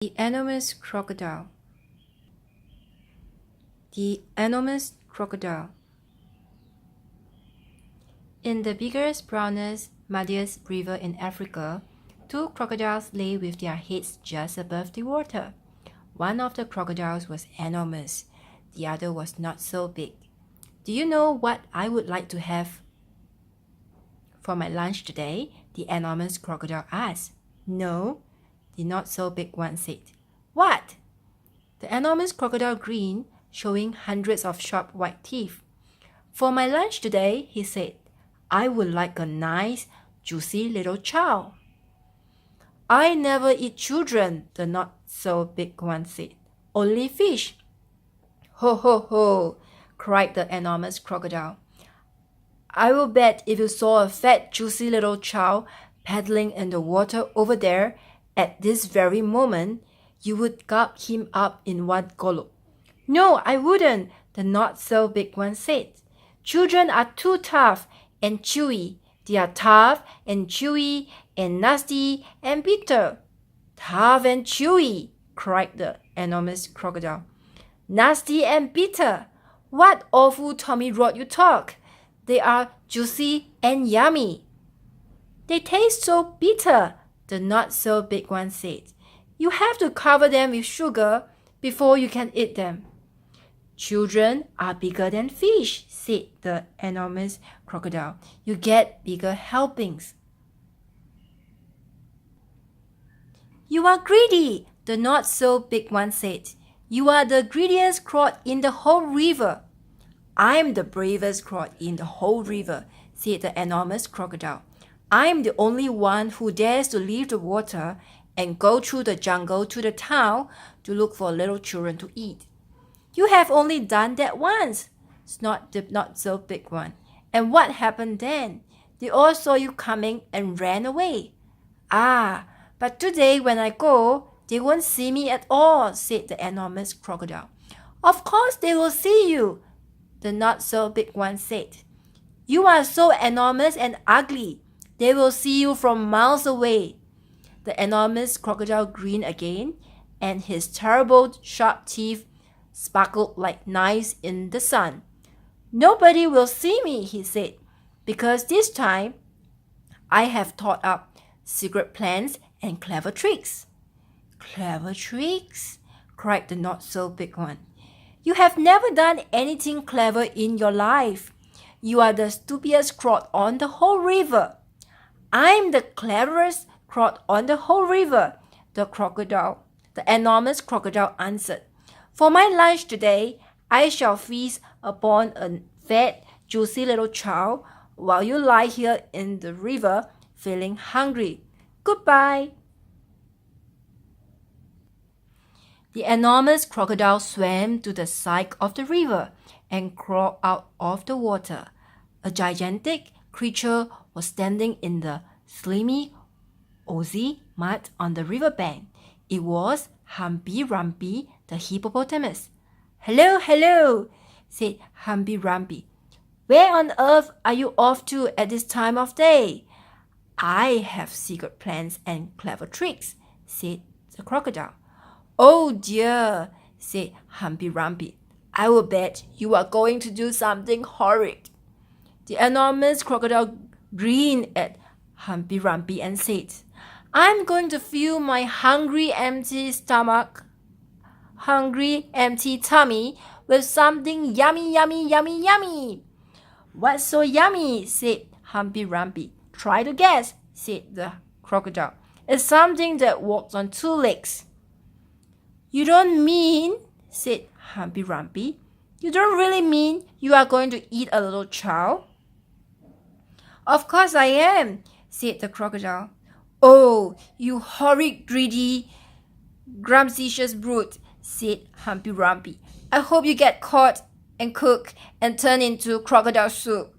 The enormous crocodile. The enormous crocodile. In the biggest, brownest, muddiest river in Africa, two crocodiles lay with their heads just above the water. One of the crocodiles was enormous. The other was not so big. Do you know what I would like to have for my lunch today? The enormous crocodile asked. No, the not so big one said. What? The enormous crocodile grinned, showing hundreds of sharp white teeth. For my lunch today, he said, I would like a nice, juicy little chow. I never eat children, the not so big one said. Only fish. Ho, ho, ho, cried the enormous crocodile. I will bet if you saw a fat, juicy little chow paddling in the water over there at this very moment, you would gulp him up in one gulp. No, I wouldn't, the not so big one said. Children are too tough and chewy. They are tough and chewy and nasty and bitter. Tough and chewy, cried the enormous crocodile. Nasty and bitter. What awful Tommy rot you talk. They are juicy and yummy. They taste so bitter, the not so big one said. You have to cover them with sugar before you can eat them. Children are bigger than fish, said the enormous crocodile. You get bigger helpings. You are greedy, the not so big one said. You are the greediest crocodile in the whole river. I'm the bravest crocodile in the whole river, said the enormous crocodile. I'm the only one who dares to leave the water and go through the jungle to the town to look for little children to eat. You have only done that once, snort the not so big one. And what happened then? They all saw you coming and ran away. Ah, but today when I go, they won't see me at all, said the enormous crocodile. Of course they will see you, the not so big one said. You are so enormous and ugly. They will see you from miles away. The enormous crocodile grinned again, and his terrible sharp teeth sparkled like knives in the sun. Nobody will see me, he said, because this time I have thought up secret plans and clever tricks. Clever tricks? Cried the not so big one. You have never done anything clever in your life. You are the stupidest crocodile on the whole river. I'm the cleverest crocodile on the whole river, the enormous crocodile answered. For my lunch today, I shall feast upon a fat, juicy little chow while you lie here in the river feeling hungry. Goodbye. The enormous crocodile swam to the side of the river and crawled out of the water. A gigantic creature was standing in the slimy, oozy mud on the riverbank. It was Humpy Rumpy, the hippopotamus. Hello, hello, said Humpy Rumpy. Where on earth are you off to at this time of day? I have secret plans and clever tricks, said the crocodile. Oh dear, said Humpy Rumpy. I will bet you are going to do something horrid. The enormous crocodile grinned at Humpy Rumpy and said, I'm going to fill my hungry, empty tummy with something yummy, yummy, yummy, yummy. What's so yummy? Said Humpy Rumpy. Try to guess, said the crocodile. It's something that walks on two legs. You don't mean, said Humpy Rumpy, you don't really mean you are going to eat a little chow? Of course I am, said the crocodile. Oh, you horrid, greedy, grumptious brute, said Humpy Rumpy. I hope you get caught and cooked and turned into crocodile soup.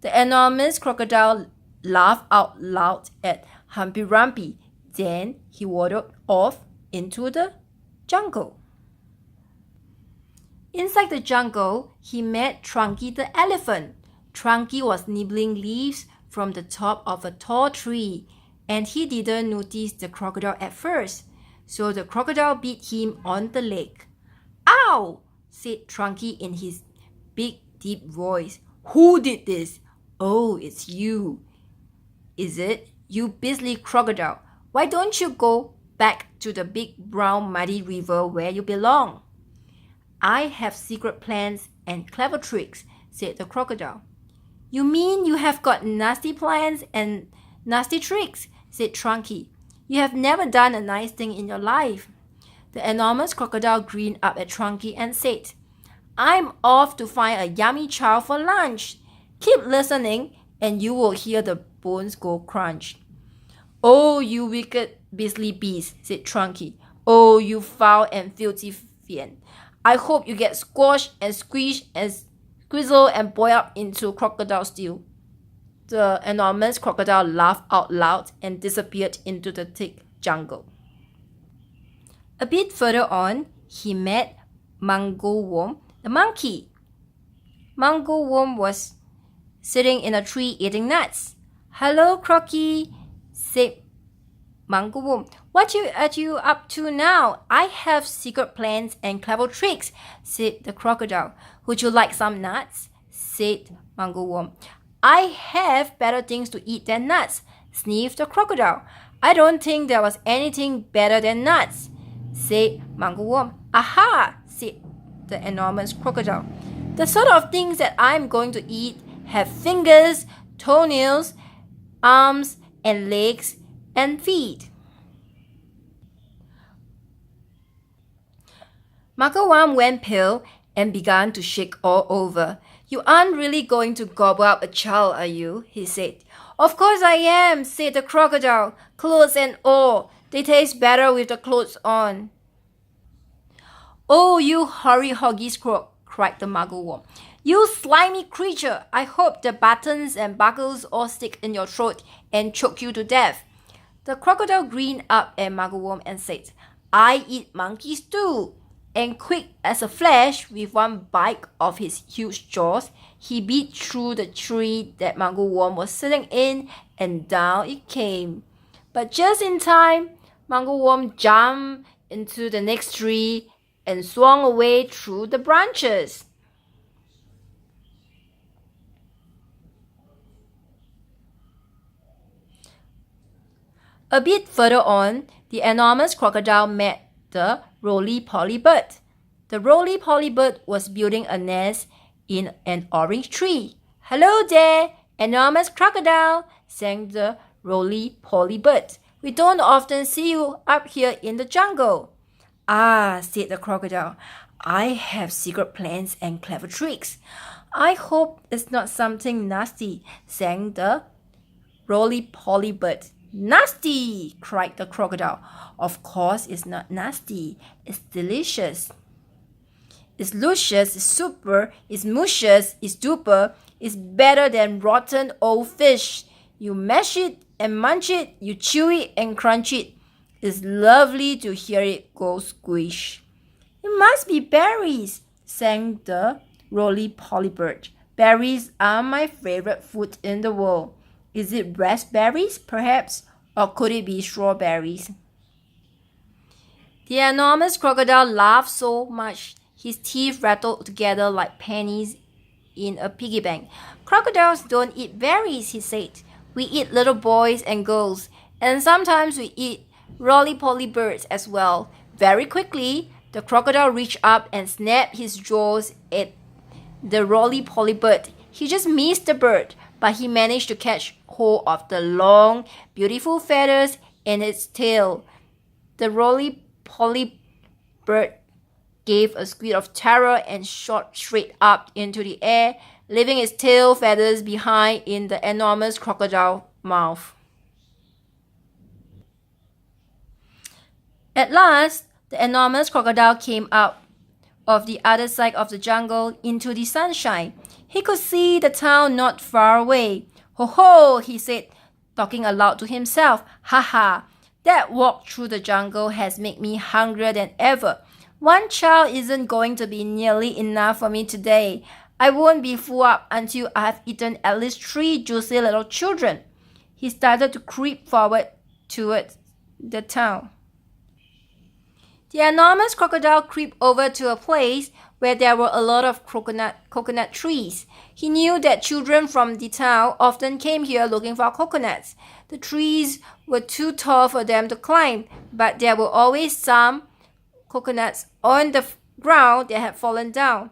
The enormous crocodile laughed out loud at Humpy Rumpy. Then he waddled off into the jungle. Inside the jungle, he met Trunky the elephant. Trunky was nibbling leaves from the top of a tall tree, and he didn't notice the crocodile at first. so the crocodile beat him on the leg. "Ow!" said Trunky in his big, deep voice. "Who did this?" "Oh, it's you." "Is it? You beastly crocodile. Why don't you go back to the big, brown, muddy river where you belong?" "I have secret plans and clever tricks," said the crocodile. "You mean you have got nasty plans and nasty tricks?" said Trunky. "You have never done a nice thing in your life." The enormous crocodile grinned up at Trunky and said, "I'm off to find a yummy chow for lunch. Keep listening and you will hear the bones go crunch." "Oh, you wicked beastly beast," said Trunky. "Oh, you foul and filthy fiend. I hope you get squashed and squished and squizzled and boiled up into crocodile stew." The enormous crocodile laughed out loud and disappeared into the thick jungle. A bit further on, he met Mango Worm, the monkey. Mango Worm was sitting in a tree eating nuts. "Hello, Crocky," said Mango Worm. "What are you up to now?" "I have secret plans and clever tricks," said the crocodile. "Would you like some nuts?" said Mango Worm. "I have better things to eat than nuts," sniffed the crocodile. "I don't think there was anything better than nuts," said Mango Worm. "Aha!" said the enormous crocodile. "The sort of things that I'm going to eat have fingers, toenails, arms, and legs, and feet." Mango Worm went pale and began to shake all over. "You aren't really going to gobble up a child, are you?" he said. "Of course I am," said the crocodile. "Clothes and all. They taste better with the clothes on." "Oh, you hurry-huggy croak," cried the Mango Worm. "You slimy creature! I hope the buttons and buckles all stick in your throat and choke you to death." The crocodile grinned up at Mango Worm and said, "I eat monkeys too." And quick as a flash, with one bite of his huge jaws, he beat through the tree that Mango Worm was sitting in, and down it came. But just in time, Mango Worm jumped into the next tree and swung away through the branches. A bit further on, the enormous crocodile met the roly-poly bird. The roly-poly bird was building a nest in an orange tree. "Hello there, enormous crocodile," sang the roly-poly bird. "We don't often see you up here in the jungle." "Ah," said the crocodile, "I have secret plans and clever tricks." "I hope it's not something nasty," sang the roly-poly bird. "Nasty!" cried the crocodile. "Of course it's not nasty. It's delicious. It's luscious, it's super, it's muscious, it's duper, it's better than rotten old fish. You mash it and munch it, you chew it and crunch it. It's lovely to hear it go squish." "It must be berries," sang the roly-poly bird. "Berries are my favorite food in the world. Is it raspberries, perhaps? Or could it be strawberries?" The enormous crocodile laughed so much his teeth rattled together like pennies in a piggy bank. "Crocodiles don't eat berries," he said. "We eat little boys and girls, and sometimes we eat roly-poly birds as well." Very quickly, the crocodile reached up and snapped his jaws at the roly-poly bird. He just missed the bird, but he managed to catch hold of the long, beautiful feathers in its tail. The roly-poly bird gave a squeak of terror and shot straight up into the air, leaving its tail feathers behind in the enormous crocodile mouth. At last, the enormous crocodile came out of the other side of the jungle into the sunshine. He could see the town not far away. "Ho ho," he said, talking aloud to himself. "Ha ha, that walk through the jungle has made me hungrier than ever. One chow isn't going to be nearly enough for me today. I won't be full up until I have eaten at least 3 juicy little children." He started to creep forward towards the town. The enormous crocodile crept over to a place where there were a lot of coconut trees. He knew that children from the town often came here looking for coconuts. The trees were too tall for them to climb, but there were always some coconuts on the ground that had fallen down.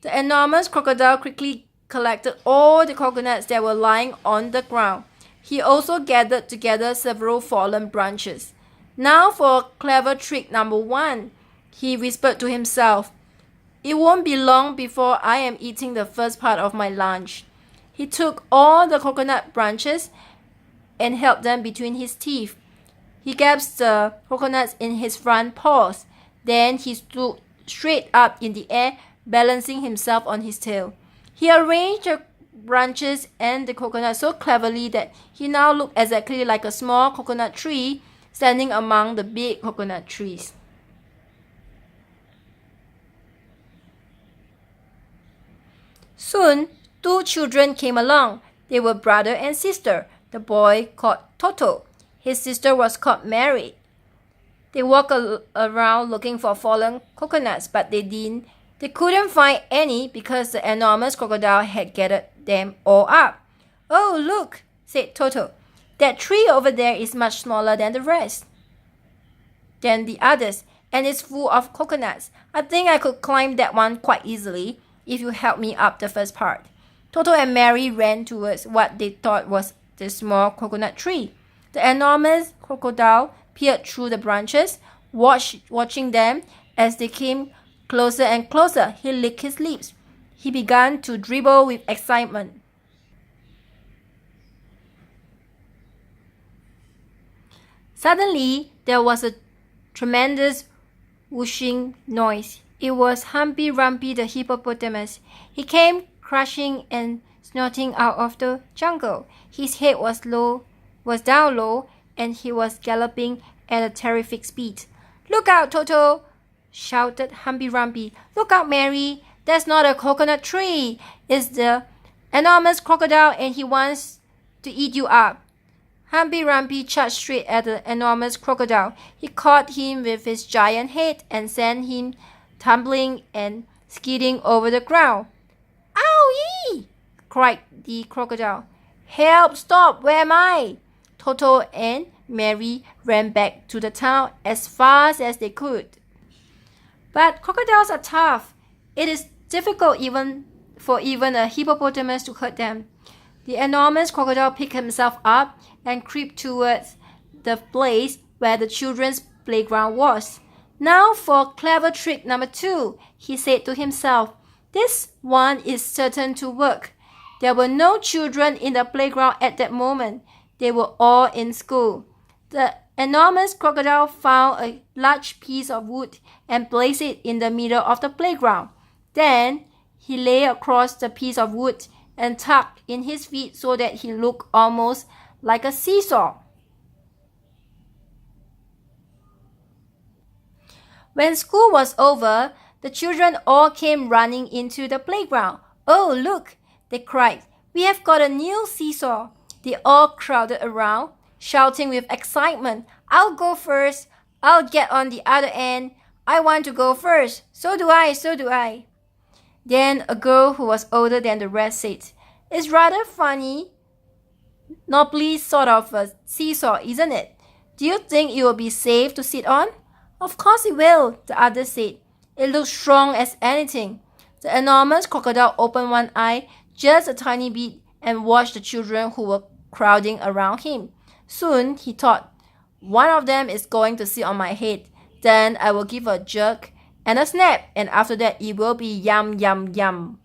The enormous crocodile quickly collected all the coconuts that were lying on the ground. He also gathered together several fallen branches. Now for a clever trick number 1, he whispered to himself. It won't be long before I am eating the first part of my lunch. He took all the coconut branches and held them between his teeth. He gasped the coconuts in his front paws. Then he stood straight up in the air, balancing himself on his tail. He arranged the branches and the coconut so cleverly that he now looked exactly like a small coconut tree standing among the big coconut trees. Soon, 2 children came along. They were brother and sister. The boy called Toto. His sister was called Mary. They walked around looking for fallen coconuts, but they couldn't find any because the enormous crocodile had gathered them all up. Oh, look, said Toto. That tree over there is much smaller than the others, and it's full of coconuts. I think I could climb that one quite easily if you help me up the first part. Toto and Mary ran towards what they thought was the small coconut tree. The enormous crocodile peered through the branches, watching them as they came closer and closer. He licked his lips. He began to dribble with excitement. Suddenly, there was a tremendous whooshing noise. It was Humpy Rumpy the hippopotamus. He came crashing and snorting out of the jungle. His head was down low, and he was galloping at a terrific speed. Look out, Toto! Shouted Humpy Rumpy. Look out, Mary! That's not a coconut tree. It's the enormous crocodile, and he wants to eat you up. Humpy Rumpy charged straight at the enormous crocodile. He caught him with his giant head and sent him tumbling and skidding over the ground. Owie! Cried the crocodile. Help! Stop! Where am I? Toto and Mary ran back to the town as fast as they could. But crocodiles are tough. It is difficult for even a hippopotamus to hurt them. The enormous crocodile picked himself up and crept towards the place where the children's playground was. Now for clever trick number 2, he said to himself. This one is certain to work. There were no children in the playground at that moment. They were all in school. The enormous crocodile found a large piece of wood and placed it in the middle of the playground. Then he lay across the piece of wood and tucked in his feet so that he looked almost like a seesaw. When school was over, the children all came running into the playground. Oh, look, they cried. We have got a new seesaw. They all crowded around, shouting with excitement. I'll go first. I'll get on the other end. I want to go first. So do I, so do I. Then a girl who was older than the rest said, It's rather funny, knobbly sort of a seesaw, isn't it? Do you think it will be safe to sit on? Of course it will, the other said. It looks strong as anything. The enormous crocodile opened one eye just a tiny bit and watched the children who were crowding around him. Soon, he thought, one of them is going to sit on my head. Then I will give a jerk and a snap, and after that it will be yum, yum, yum.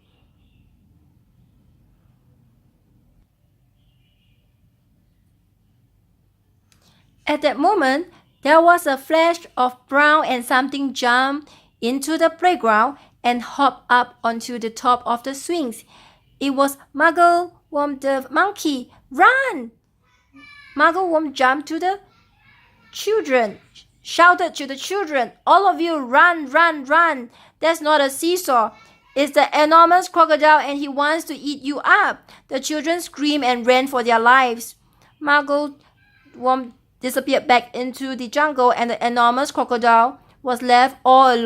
At that moment, there was a flash of brown and something jumped into the playground and hopped up onto the top of the swings. It was Muggle Worm the monkey. Run! Muggle Worm jumped to the children, shouted to the children, all of you run, run, run. That's not a seesaw. It's the enormous crocodile and he wants to eat you up. The children screamed and ran for their lives. Muggle Worm disappeared back into the jungle and the enormous crocodile was left all alone.